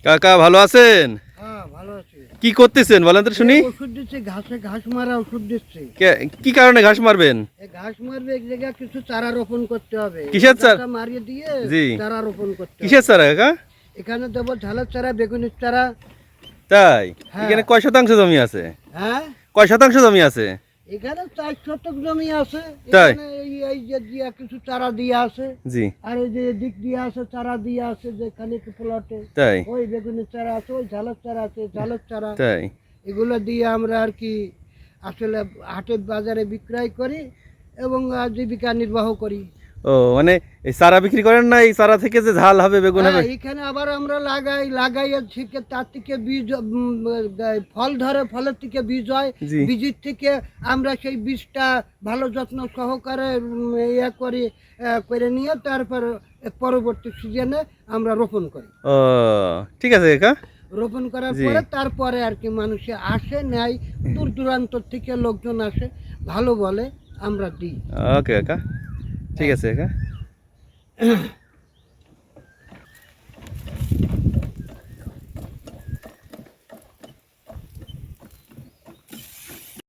কাকা ভালো আছেন? হ্যাঁ, ভালো আছি। কি করতেছেন বলেন তো শুনি? ওষুধ দিচ্ছে, ঘাস মারা ওষুধ দিচ্ছে। কি কারণে ঘাস মারবেন? এই ঘাস মারবে, এক জায়গায় কিছু চারা রোপণ করতে হবে। কিসের চারা? গাছটা মারিয়ে দিয়ে জি। চারা রোপণ করতে হবে। কিসের চারা কাকা? এখানে দেবো ঝালের চারা, বেগুনের চারা। তাই? হ্যাঁ। এখানে কয় শতাংশ জমি আছে? হ্যাঁ, কয় শতাংশ জমি আছে? এখানে 4 শতক জমি আছে। তাই? এখানে এই যে দিয়া কিছু চারা দিয়ে আছে, জি। আর এই যে দিক দিয়ে আছে চারা দিয়ে আছে, যেখানে একটু প্লটে তাই? ওই বেগুনের চারা আছে, ওই ঝালের চারা আছে, ঝালের চারা। তাই? এগুলো দিয়ে আমরা আর কি আসলে হাটে বাজারে বিক্রয় করি এবং জীবিকা নির্বাহ করি। ও মানে এই চারা বিক্রি করেন না, এই চারা থেকে যে ঝাল হবে, বেগুন হবে? এখানে আবার আমরা লাগাইয়ে থেকে তার থেকে বীজ ফল ধরে, ফলের থেকে বীজ হয়। জি। বীজের থেকে আমরা সেই বীজটা ভালো যত্ন সহকারে ইয়ে করি, করে নিয়ে তারপর পরবর্তী সিজনে আমরা রোপণ করি। ও ঠিক আছে কাকা। রোপণ করার জি। পরে তারপরে আর কি মানুষে আসে, নেয়, দূর দূরান্ত থেকে লোকজন আসে, ভালো বলে, আমরা দিই। ওকে কাকা, ঠিক আছে কাকা।